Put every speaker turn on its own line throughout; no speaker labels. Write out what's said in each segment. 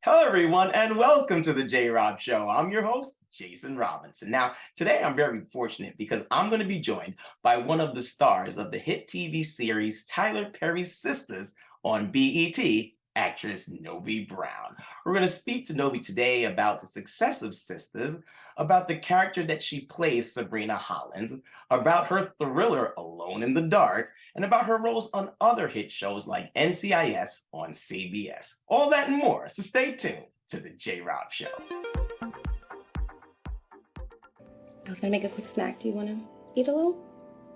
Hello, everyone, and welcome to the J Rob Show. I'm your host, Jason Robinson. Now, today I'm very fortunate because I'm going to be joined by one of the stars of the hit TV series Tyler Perry's Sistas on BET, actress Novi Brown. We're going to speak to Novi today about the success of Sistas, about the character that she plays, Sabrina Hollins, about her thriller Alone in the Dark, and about her roles on other hit shows like NCIS on CBS. All that and more. So stay tuned to the J Rob Show.
I was gonna make a quick snack. Do you want to eat a little?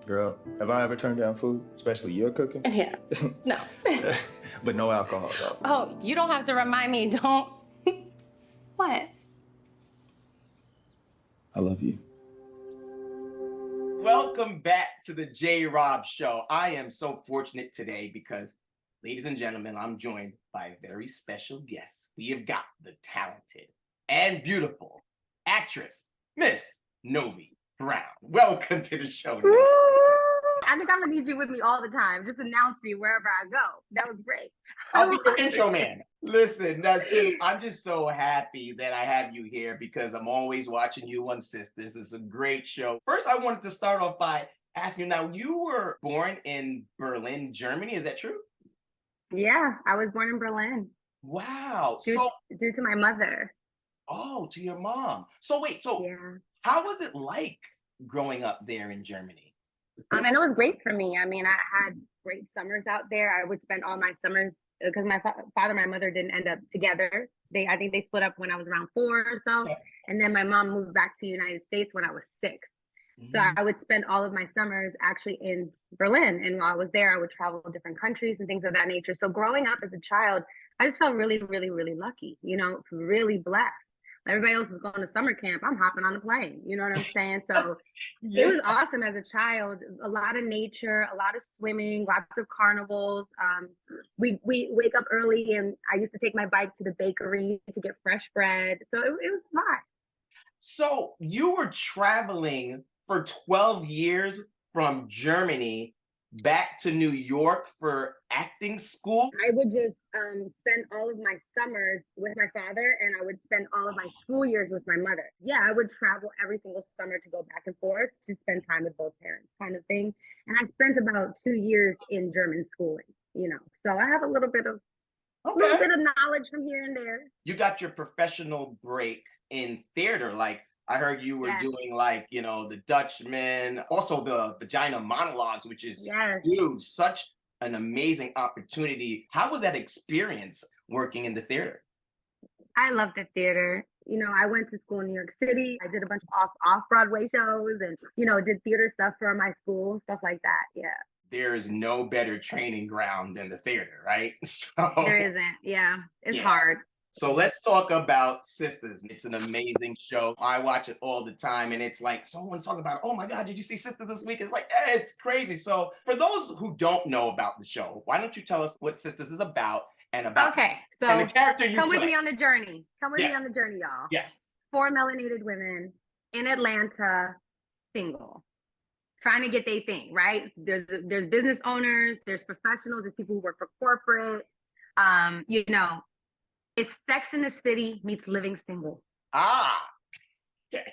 Girl, have I ever turned down food, especially your cooking?
Yeah. No.
But no alcohol, though.
Oh, you don't have to remind me. Don't. What?
I love you.
Welcome back to the J Rob Show. I am so fortunate today because, ladies and gentlemen, I'm joined by a very special guest. We have got the talented and beautiful actress, Miss Novi Brown. Welcome to the show, Novi.
I think I'm gonna need you with me all the time. Just announce me wherever I go. That was great.
I'll be your intro man. Listen, I'm just so happy that I have you here because I'm always watching you on Sistas. It's a great show. First, I wanted to start off by asking you, now, you were born in Berlin, Germany. Is that true?
Yeah, I was born in Berlin.
Wow.
Due to my mother.
Oh, to your mom. So wait,
Yeah.
how was it like growing up there in Germany?
And it was great for me. I mean, I had great summers out there. I would spend all my summers because my father and my mother didn't end up together. I think they split up when I was around 4 or so.
Okay.
And then my mom moved back to the United States when I was 6. So I would spend all of my summers actually in Berlin. And while I was there, I would travel to different countries and things of that nature. So growing up as a child, I just felt really, really, really lucky, really blessed. Everybody else was going to summer camp. I'm hopping on a plane. You know what I'm saying? So
Yeah.
It was awesome as a child. A lot of nature, a lot of swimming, lots of carnivals. We wake up early, and I used to take my bike to the bakery to get fresh bread. So it was a lot.
So you were traveling for 12 years from Germany back to New York for acting school?
I would just spend all of my summers with my father, and I would spend all of my school years with my mother. Yeah, I would travel every single summer to go back and forth to spend time with both parents, kind of thing. And I spent about 2 years in German schooling, So I have a little bit of knowledge from here and there.
You got your professional break in theater. Like, I heard you were doing the Dutchman, also the Vagina Monologues, which is huge. Such an amazing opportunity. How was that experience working in the theater?
I love the theater. I went to school in New York City. I did a bunch of off-Broadway shows and, did theater stuff for my school, stuff like that. Yeah.
There is no better training ground than the theater, right? So
there isn't. Yeah. It's hard.
So let's talk about Sistas. It's an amazing show. I watch it all the time, and it's like someone's talking about, oh my God, did you see Sistas this week? It's like, it's crazy. So for those who don't know about the show, why don't you tell us what Sistas is about and the character you
come
play.
With me on the journey. Come with me on the journey, y'all.
Yes.
4 melanated women in Atlanta, single, trying to get their thing, right? There's business owners, there's professionals, there's people who work for corporate, It's Sex in the City meets living single.
Okay.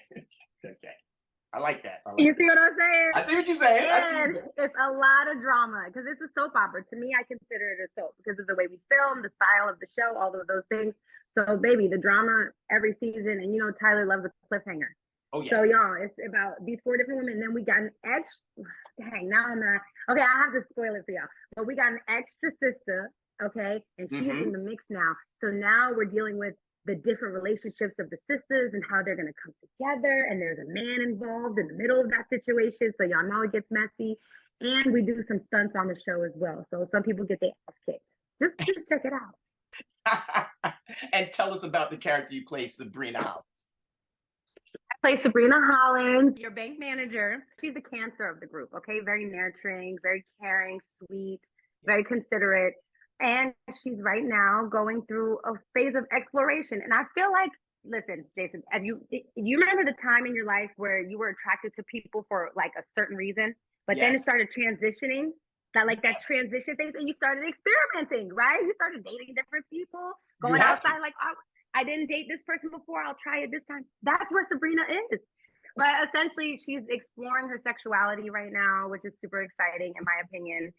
I like that.
You see what I'm saying?
I see what you're saying.
And it's a lot of drama because it's a soap opera. To me, I consider it a soap because of the way we film, the style of the show, all of those things. So, baby, the drama every season, and Tyler loves a cliffhanger.
Oh yeah.
So, y'all, it's about these 4 different women. And then we got an dang, now I'm not. Okay, I have to spoil it for y'all. But we got an extra sister. Okay, and she's in the mix now. So now we're dealing with the different relationships of the sisters and how they're going to come together. And there's a man involved in the middle of that situation. So y'all know it gets messy. And we do some stunts on the show as well. So some people get their ass kicked. Just check it out.
And tell us about the character you play, Sabrina Hollins.
I play Sabrina Hollins, your bank manager. She's the cancer of the group. Okay, very nurturing, very caring, sweet, very considerate. And she's right now going through a phase of exploration. And I feel like, listen, Jason, you remember the time in your life where you were attracted to people for like a certain reason, but then it started transitioning, that transition phase, and you started experimenting, right? You started dating different people. Going
have to.
outside like, oh, I didn't date this person before. I'll try it this time. That's where Sabrina is. But essentially, she's exploring her sexuality right now, which is super exciting, in my opinion.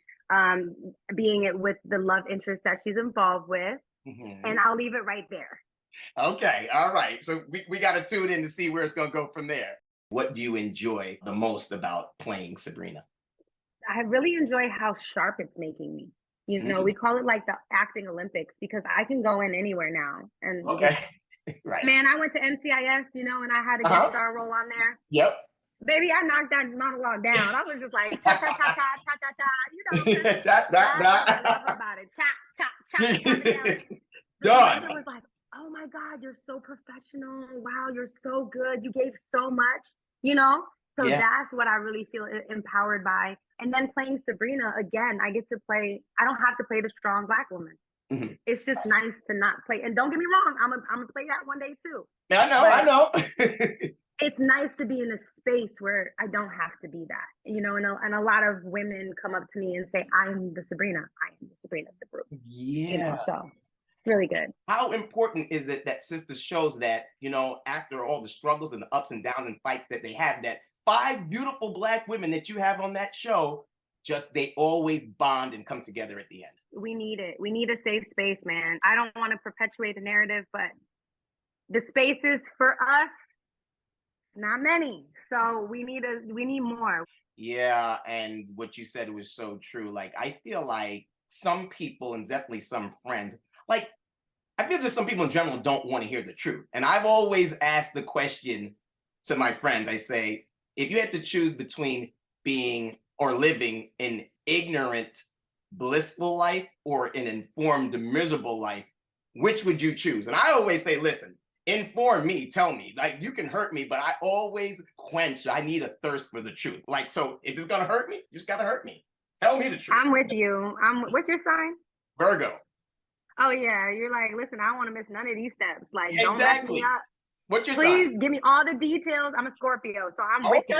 Being it with the love interest that she's involved with. And I'll leave it right there.
Okay, all right. So we got to tune in to see where it's going to go from there. What do you enjoy the most about playing Sabrina?
I really enjoy how sharp it's making me. You know, we call it like the acting Olympics because I can go in anywhere now. And
Okay, right.
man, I went to NCIS, you know, and I had a guest star role on there.
Yep.
Baby, I knocked that monologue down. I was just like, cha cha cha cha cha cha cha. You know,
That's
what I love about it. Cha cha cha cha. The director was like, "Oh my God, you're so professional. Wow, you're so good. You gave so much." You know, so that's what I really feel empowered by. And then playing Sabrina again, I get to play. I don't have to play the strong Black woman. It's just nice to not play. And don't get me wrong, I'm gonna play that one day too.
I know.
It's nice to be in a space where I don't have to be that, you know, and a lot of women come up to me and say, I am the Sabrina of the group.
Yeah.
You know, so it's really good.
How important is it that Sistas shows that, you know, after all the struggles and the ups and downs and fights that they have, that 5 beautiful Black women that you have on that show, just they always bond and come together at the end?
We need it. We need a safe space, man. I don't want to perpetuate the narrative, but the spaces for us, not many. So we need more.
Yeah, and what you said was so true. Like, I feel like some people, and definitely some friends, like, I feel just some people in general don't want to hear the truth. And I've always asked the question to my friends. I say, if you had to choose between being or living an ignorant, blissful life or an informed, miserable life, which would you choose? And I always say, listen, inform me, tell me. Like, you can hurt me, but I always I need a thirst for the truth. Like, so if it's gonna hurt me, you just gotta hurt me. Tell me the truth.
I'm with you. What's your sign?
Virgo.
Oh yeah, you're like, listen, I don't want to miss none of these steps. Like,
Exactly.
don't mess me up.
What's your
Please
sign?
give me all the details. I'm a Scorpio, so I'm with you.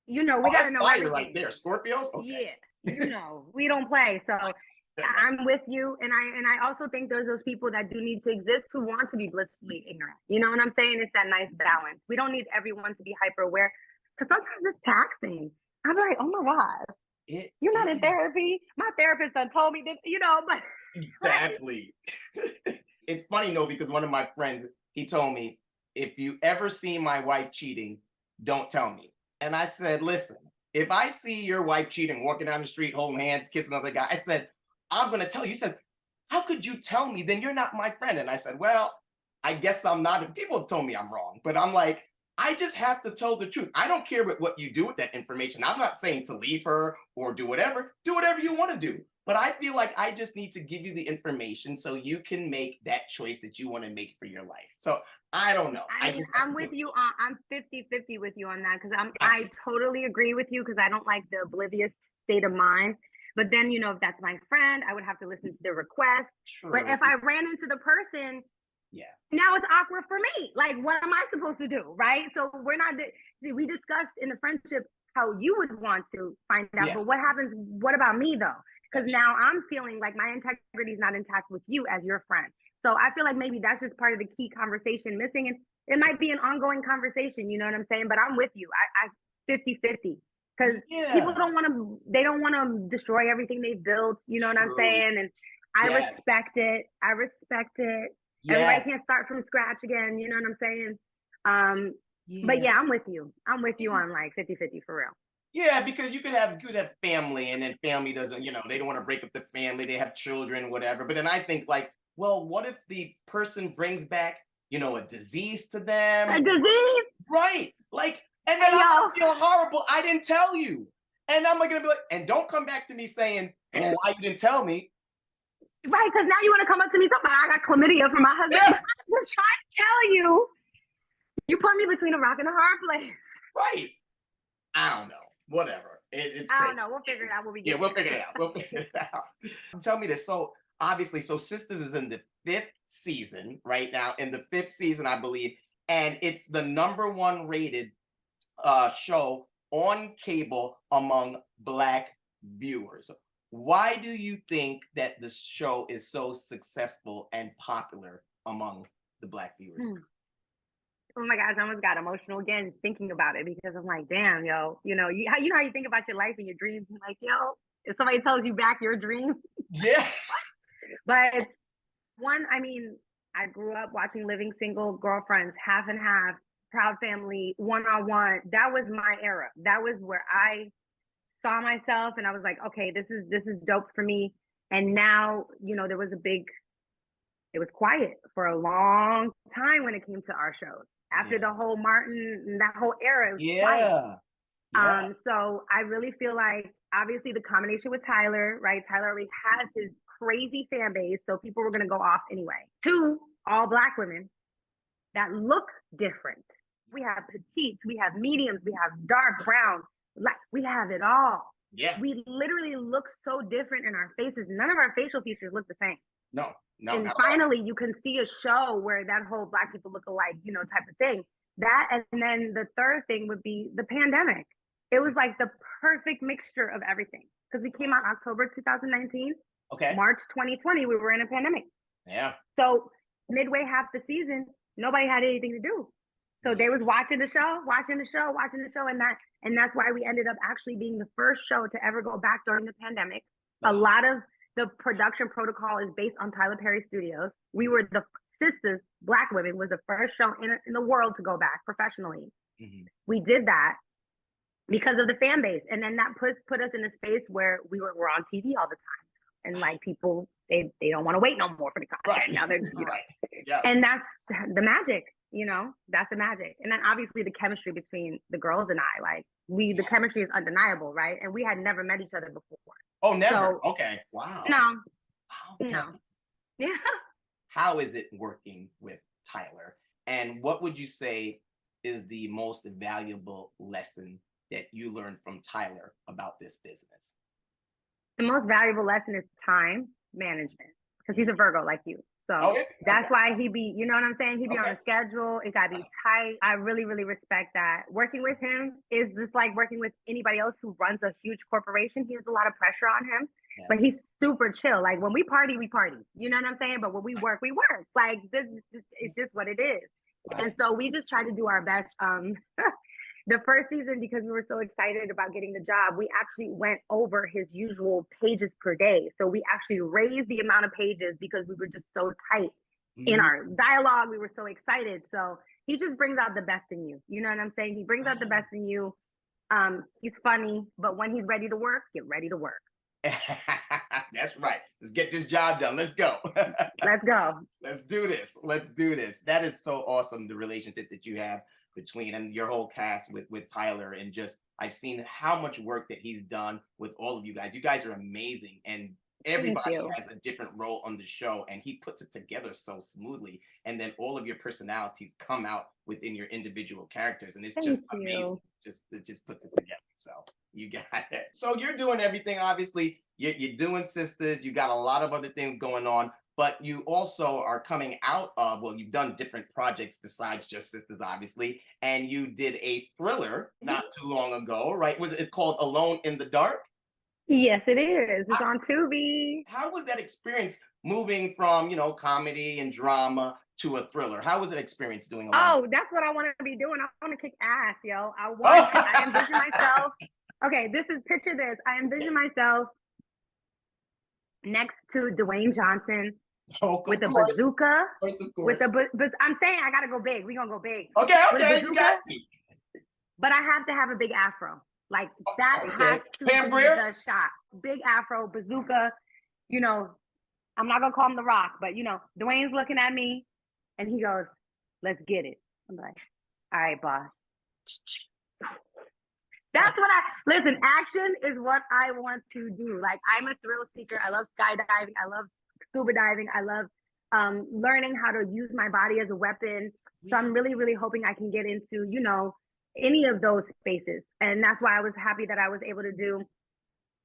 You know, we gotta know everything.
Right there, Scorpios. Okay.
Yeah, you know, we don't play. So I'm with you, and I also think there's those people that do need to exist who want to be blissfully ignorant. You know what I'm saying? It's that nice balance. We don't need everyone to be hyper aware because sometimes it's taxing. I'm like, oh my gosh, you're not in therapy. My therapist done told me that, you know, but
exactly. It's funny, Novi, because one of my friends, he told me, if you ever see my wife cheating, don't tell me. And I said, listen, if I see your wife cheating, walking down the street, holding hands, kissing another guy, I said, I'm going to tell you. He said, how could you tell me? Then you're not my friend. And I said, well, I guess I'm not. People have told me I'm wrong, but I'm like, I just have to tell the truth. I don't care what you do with that information. I'm not saying to leave her or do whatever you want to do. But I feel like I just need to give you the information so you can make that choice that you want to make for your life. So I don't know.
I'm with you on, I'm 50-50 with you on that because I totally agree with you because I don't like the oblivious state of mind. But then, you know, if that's my friend, I would have to listen to the request. True. But if I ran into the person, now it's awkward for me. Like, what am I supposed to do? Right. So we discussed in the friendship how you would want to find out. But what happens? What about me though? Because now I'm feeling like my integrity is not intact with you as your friend. So I feel like maybe that's just part of the key conversation missing. And it might be an ongoing conversation, you know what I'm saying? But I'm with you. I 50-50. Because people don't want to destroy everything they've built, you know what I'm saying? And I respect it. Everybody can't start from scratch again, you know what I'm saying? But yeah, I'm with you. I'm with you on like 50-50 for real.
Yeah, because you could have family and then family doesn't, you know, they don't want to break up the family. They have children, whatever. But then I think like, well, what if the person brings back, you know, a disease to them?
A disease?
Right. Like, and then I feel horrible. I didn't tell you. And I'm going to be like, and don't come back to me saying, well, why you didn't tell me?
Right, because now you want to come up to me talking about I got chlamydia from my husband. I was trying to tell you. You put me between a rock and a hard place.
Right. I don't know. Whatever. It's
I don't know. We'll figure it out when we get
we'll figure it out. Tell me this. So obviously, Sistas is in the 5th season right now. In the 5th season, I believe. And it's the #1 rated show on cable among Black viewers. Why do you think that the show is so successful and popular among the Black viewers?
Oh my gosh, I almost got emotional again just thinking about it because I'm like, damn, yo, you know how you think about your life and your dreams. You're like, yo, if somebody tells you back your dream,
Yeah.
but one, I mean, I grew up watching Living Single, Girlfriends, Half and Half, Proud Family, One on One. That was my era. That was where I saw myself, and I was like, okay, this is dope for me. And now, you know, it was quiet for a long time when it came to our shows. After the whole Martin and that whole era, it was quiet.
Yeah.
So I really feel like obviously the combination with Tyler, right? Tyler already has his crazy fan base, so people were gonna go off anyway. Two, all Black women that look different. We have petites, we have mediums, we have dark brown, like we have it all.
Yeah.
We literally look so different in our faces. None of our facial features look the same.
No.
And finally, you can see a show where that whole Black people look alike, you know, type of thing. That, and then the third thing would be the pandemic. It was like the perfect mixture of everything because we came out October 2019.
Okay.
March 2020, we were in a pandemic.
Yeah.
So midway half the season, nobody had anything to do. So they was watching the show, and that's why we ended up actually being the first show to ever go back during the pandemic. A lot of the production protocol is based on Tyler Perry Studios. We were the Sistas, Black women, was the first show in the world to go back professionally. Mm-hmm. We did that because of the fan base, and then that put us in a space where we're on TV all the time, and like people they don't want to wait no more for the content. Right. Now they're and that's the magic. You know, that's the magic. And then obviously the chemistry between the girls and I, like the chemistry is undeniable, right? And we had never met each other before.
Oh, never? So, okay. Wow.
No.
Okay.
No. Yeah.
How is it working with Tyler? And what would you say is the most valuable lesson that you learned from Tyler about this business?
The most valuable lesson is time management, because he's a Virgo like you. So that's why he be, you know what I'm saying? He be on a schedule. It gotta be tight. I really, really respect that. Working with him is just like working with anybody else who runs a huge corporation. He has a lot of pressure on him, but he's super chill. Like when we party, we party. You know what I'm saying? But when we work, we work. Like this is just what it is. And so we just try to do our best. The first season, because we were so excited about getting the job, we actually went over his usual pages per day. So we actually raised the amount of pages because we were just so tight in our dialogue. We were so excited. So he just brings out the best in you. You know what I'm saying? He brings out the best in you. He's funny, but when he's ready to work, get ready to work.
That's right. Let's get this job done. Let's go.
Let's go.
Let's do this. Let's do this. That is so awesome, the relationship that you have between and your whole cast with Tyler, and just I've seen how much work that he's done with all of you guys. You guys are amazing, and everybody has a different role on the show, and he puts it together so smoothly. And then all of your personalities come out within your individual characters, and it's just amazing. It just puts it together. So you got it. So you're doing everything. Obviously, you're doing Sisters. You got a lot of other things going on. But you also are coming out of, well, you've done different projects besides just Sisters, obviously, and you did a thriller not too long ago, right? Was it called Alone in the Dark?
Yes, it is. It's on Tubi.
How was that experience moving from, you know, comedy and drama to a thriller? How was that experience doing Alone?
Oh, that's what I want to be doing. I want to kick ass, yo. I envision myself. Okay, picture this. I envision myself next to Dwayne Johnson. With a bazooka, with I'm saying I gotta go big. We gonna go big.
Okay, you got me.
But I have to have a big afro. Like that has to be the shot. Big afro, bazooka. You know, I'm not gonna call him The Rock, but you know, Dwayne's looking at me, and he goes, "Let's get it." I'm like, "All right, boss." That's what listen. Action is what I want to do. Like I'm a thrill seeker. I love skydiving. I love scuba diving. I love learning how to use my body as a weapon. So I'm really, really hoping I can get into, you know, any of those spaces. And that's why I was happy that I was able to do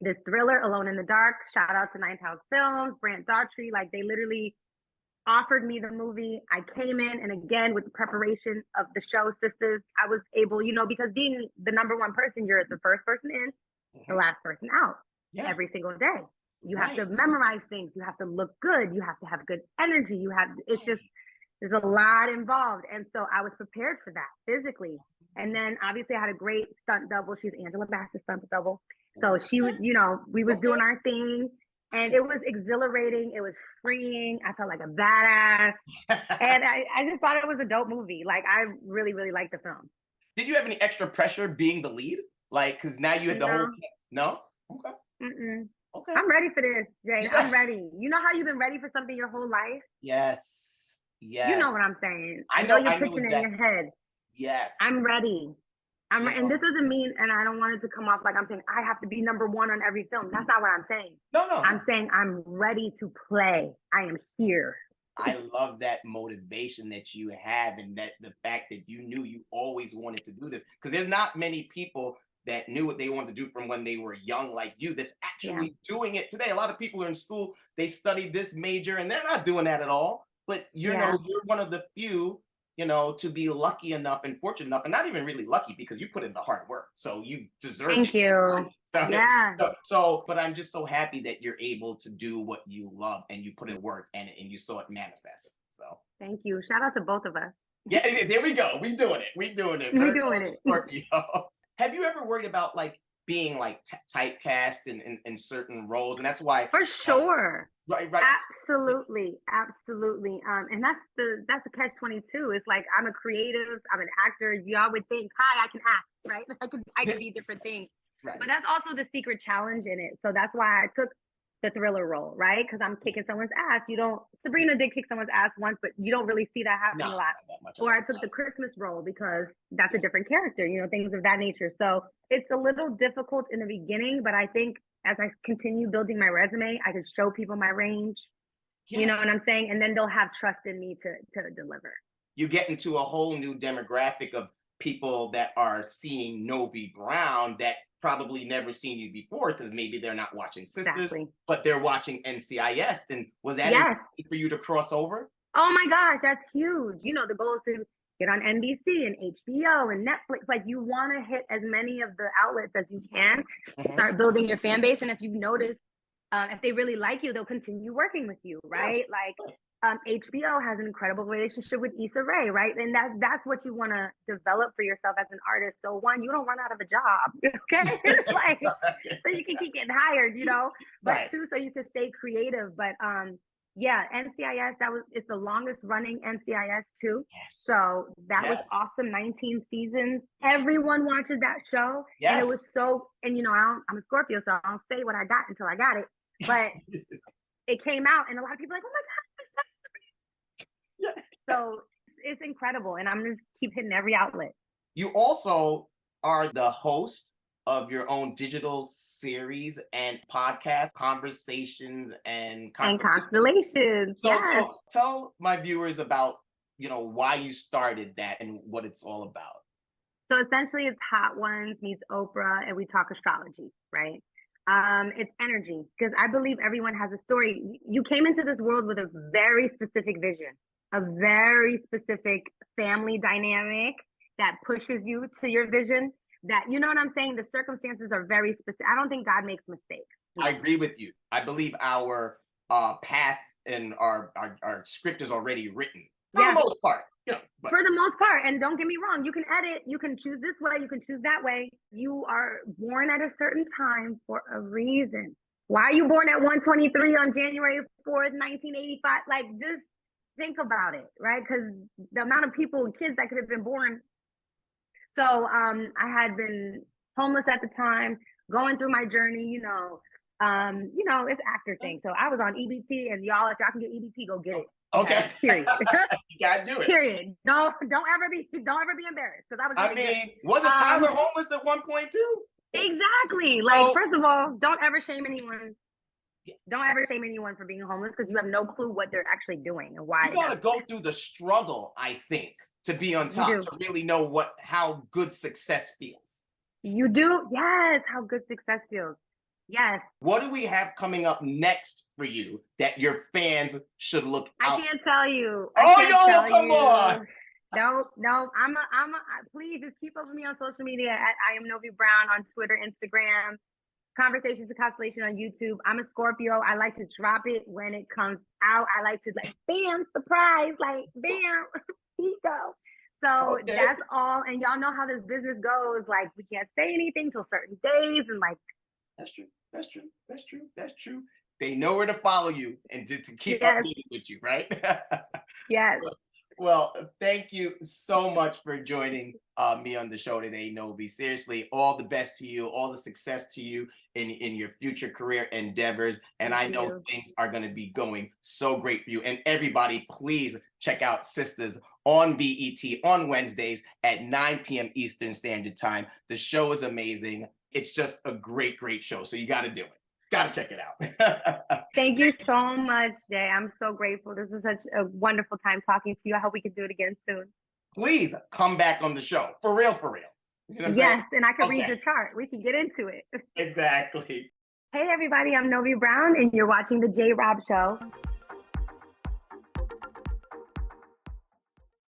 this thriller, Alone in the Dark. Shout out to Ninth House Films, Brant Daughtry. Like they literally offered me the movie. I came in, and again, with the preparation of the show Sisters, I was able, you know, because being the number one person, you're the first person in, the last person out every single day. You have to memorize things. You have to look good. You have to have good energy. There's a lot involved. And so I was prepared for that physically. And then obviously I had a great stunt double. She's Angela Bassett's stunt double. So she would, we was doing our thing, and it was exhilarating. It was freeing. I felt like a badass. And I just thought it was a dope movie. Like, I really, really liked the film.
Did you have any extra pressure being the lead? Like, because now you had the whole, no? Okay.
Mm-mm.
Okay.
I'm ready for this, Jay. I'm ready. You know how you've been ready for something your whole life?
Yes. Yes.
You know what I'm saying.
I know
you're pitching it in your head.
Yes.
I'm ready. And this doesn't mean, and I don't want it to come off like I'm saying I have to be number one on every film. That's not what I'm saying.
No.
I'm saying I'm ready to play. I am here.
I love that motivation that you have, and that the fact that you knew you always wanted to do this, because there's not many people that knew what they wanted to do from when they were young like you that's actually doing it today. A lot of people are in school, they studied this major and they're not doing that at all. But you're one of the few, to be lucky enough and fortunate enough, and not even really lucky because you put in the hard work. So you deserve it.
Thank you. Yeah.
But I'm just so happy that you're able to do what you love and you put in work and you saw it manifest. So
thank you. Shout out to both of us.
Yeah, there we go. We doing it.
We doing it.
Scorpio. Have you ever worried about like being like typecast in certain roles? And that's why
for sure.
Right.
Absolutely. And that's the catch-22. It's like, I'm a creative, I'm an actor. Y'all would think, hi, I can act, right? I could be different things. Right. But that's also the secret challenge in it. So that's why I took the thriller role, right? Because I'm kicking someone's ass. Sabrina did kick someone's ass once, but you don't really see that happening a lot. Or I took the Christmas role because that's a different character, things of that nature. So it's a little difficult in the beginning, but I think as I continue building my resume, I can show people my range. Yes. You know what I'm saying? And then they'll have trust in me to deliver. You
get into a whole new demographic of people that are seeing Novi Brown that probably never seen you before, because maybe they're not watching Sistas, but they're watching NCIS. And was that important for you to cross over?
Oh my gosh, that's huge. The goal is to get on NBC and HBO and Netflix. Like, you want to hit as many of the outlets as you can, start building your fan base. And if you've noticed, if they really like you, they'll continue working with you, right? HBO has an incredible relationship with Issa Rae, right? And that's what you want to develop for yourself as an artist. So one, you don't run out of a job, okay? So you can keep getting hired, But two, so you can stay creative. But NCIS, it's the longest running NCIS too. Yes. So that was awesome. 19 seasons. Everyone watches that show. Yes. And it was so, and I'm a Scorpio, so I don't say what I got until I got it. But it came out and a lot of people are like, oh my God. So it's incredible. And I'm just keep hitting every outlet.
You also are the host of your own digital series and podcast, Conversations and
Constellations.
So tell my viewers about, why you started that and what it's all about.
So essentially it's Hot Ones meets Oprah and we talk astrology, right? It's energy, because I believe everyone has a story. You came into this world with a very specific vision, a very specific family dynamic that pushes you to your vision. That, you know what I'm saying? The circumstances are very specific. I don't think God makes mistakes.
I agree with you. I believe our path and our script is already written for the most part.
For the most part. And don't get me wrong, you can edit, you can choose this way, you can choose that way. You are born at a certain time for a reason. Why are you born at 1:23 on January 4th, 1985? Like, just think about it, right? Because the amount of kids that could have been born. So I had been homeless at the time, going through my journey, it's actor thing. So I was on EBT, and y'all, if y'all can get EBT, go get it.
Okay.
Period.
You gotta do it.
Period. Don't ever be embarrassed, because I was.
Wasn't Tyler homeless at one point too?
Exactly. Like, first of all, don't ever shame anyone. Don't ever shame anyone for being homeless, because you have no clue what they're actually doing and why.
You gotta go through the struggle, I think, to be on top, to really know how good success feels.
You do? Yes, how good success feels. Yes.
What do we have coming up next for you that your fans should look out?
I can't tell you.
Come on.
No. Please just keep up with me on social media at I am Novi Brown on Twitter, Instagram. Conversations and Constellation on YouTube. I'm a Scorpio. I like to drop it when it comes out. I like to like, bam, surprise, like, bam, ego. So
Okay.
that's all. And y'all know how this business goes. Like, we can't say anything till certain days. And like,
That's true. That's true. That's true. That's true. They know where to follow you and to keep
yes,
updated with you, right?
yes.
Well, thank you so much for joining me on the show today, Novi. Seriously, all the best to you, all the success to you in your future career endeavors. And I
Thank
know
you.
things are going to be going so great for you. And everybody, please check out Sistas on BET on Wednesdays at 9 p.m. Eastern Standard Time. The show is amazing. It's just a great, great show. So you got to do it. Got to check it out.
Thank you so much, Jay. I'm so grateful. This was such a wonderful time talking to you. I hope we can do it again soon.
Please come back on the show. For real, for real. You know what I'm
Yes,
saying?
and I can read
Okay.
your chart. We can get into it.
Exactly.
Hey, everybody. I'm Novi Brown, and you're watching The J. Rob Show.